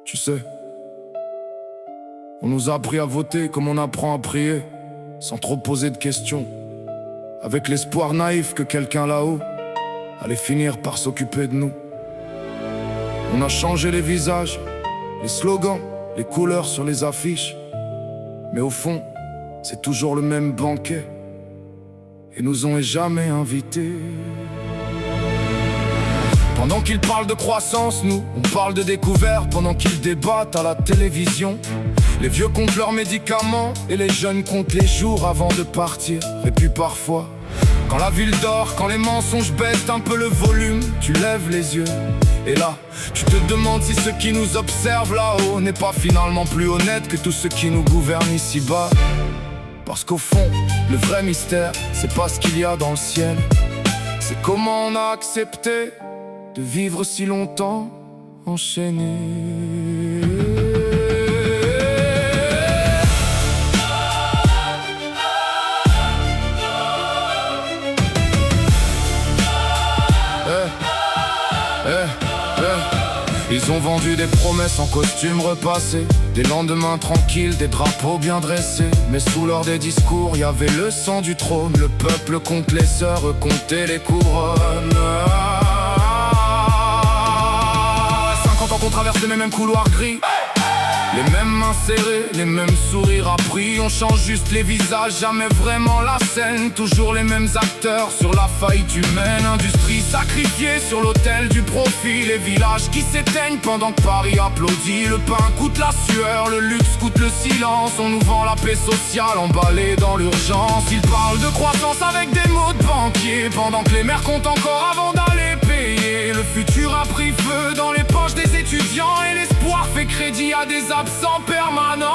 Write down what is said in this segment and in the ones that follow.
Tu sais, on nous a appris à voter comme on apprend à prier, sans trop poser de questions, avec l'espoir naïf que quelqu'un là-haut allait finir par s'occuper de nous. On a changé les visages, les slogans, les couleurs sur les affiches, mais au fond, c'est toujours le même banquet, et nous ont jamais invités. Pendant qu'ils parlent de croissance, nous, on parle de découverte. Pendant qu'ils débattent à la télévision, les vieux comptent leurs médicaments et les jeunes comptent les jours avant de partir. Et puis parfois, quand la ville dort, quand les mensonges baissent un peu le volume, tu lèves les yeux et là, tu te demandes si ce qui nous observe là-haut n'est pas finalement plus honnête que tout ce qui nous gouverne ici-bas. Parce qu'au fond, le vrai mystère, c'est pas ce qu'il y a dans le ciel, c'est comment on a accepté de vivre si longtemps enchaîné. Ils ont vendu des promesses en costume repassé, des lendemains tranquilles, des drapeaux bien dressés. Mais sous l'or des discours, y avait le sang du trône. Le peuple compte les sœurs, comptait les couronnes. 50 ans qu'on traverse les mêmes couloirs gris, les mêmes mains serrées, les mêmes sourires appris. On change juste les visages, jamais vraiment la scène. Toujours les mêmes acteurs sur la faillite humaine. Industrie sacrifiée sur l'autel du profit. Les villages qui s'éteignent pendant que Paris applaudit. Le pain coûte la sueur, le luxe coûte le silence. On nous vend la paix sociale emballée dans l'urgence. Ils parlent de croissance avec des mots de banquier, pendant que les mères comptent encore avant d'aller payer. Le futur a pris feu dans les poches des étudiants et l'espoir fait crédit à des absents permanents.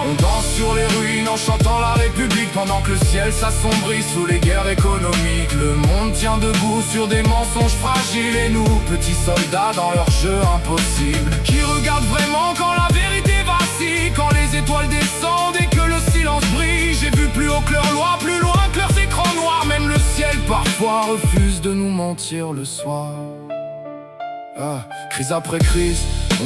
On danse sur les ruines en chantant la République, pendant que le ciel s'assombrit sous les guerres économiques. Le monde tient debout sur des mensonges fragiles, et nous, petits soldats dans leur jeu impossible, qui regardent vraiment quand la vérité vacille, quand les étoiles descendent et que le silence brille. J'ai vu plus haut que leur loi, plus loin que leurs écrans noirs. Même le ciel parfois refuse de nous mentir le soir. Crise après crise,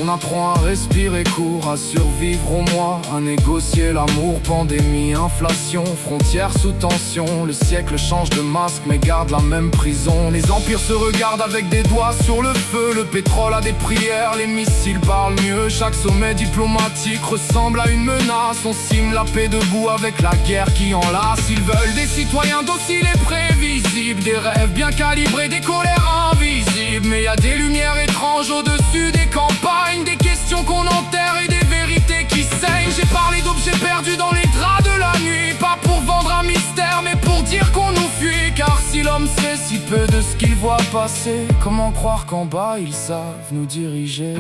on apprend à respirer court, à survivre au mois, à négocier l'amour. Pandémie, inflation, frontières sous tension. Le siècle change de masque mais garde la même prison. Les empires se regardent avec des doigts sur le feu. Le pétrole a des prières, les missiles parlent mieux. Chaque sommet diplomatique ressemble à une menace. On cime la paix debout avec la guerre qui enlace. Ils veulent des citoyens dociles et prévisibles, des rêves bien calibrés, des colères invisibles. Mais y a des lumières étranges au-dessus des campagnes, des questions qu'on enterre et des vérités qui saignent. J'ai parlé d'objets perdus dans les draps de la nuit, pas pour vendre un mystère mais pour dire qu'on nous fuit. Car si l'homme sait si peu de ce qu'il voit passer, comment croire qu'en bas ils savent nous diriger?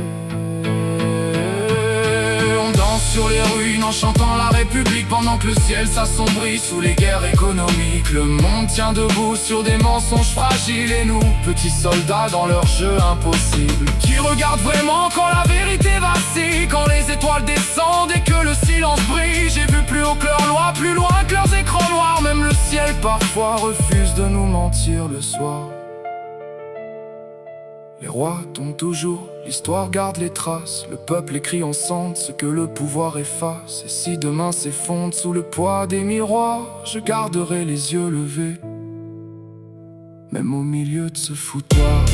On danse sur les ruines en chantant la République, pendant que le ciel s'assombrit sous les guerres économiques. Le monde tient debout sur des mensonges fragiles, et nous, petits soldats dans leur jeu impossible, qui regardent vraiment quand la vérité vacille, quand les étoiles descendent et que le silence brille. J'ai vu plus haut que leur loi, plus loin que leurs écrans noirs. Même le ciel parfois refuse de nous mentir le soir. Les rois tombent toujours, l'histoire garde les traces. Le peuple écrit en cendres ce que le pouvoir efface. Et si demain s'effondre sous le poids des miroirs, je garderai les yeux levés, même au milieu de ce foutoir.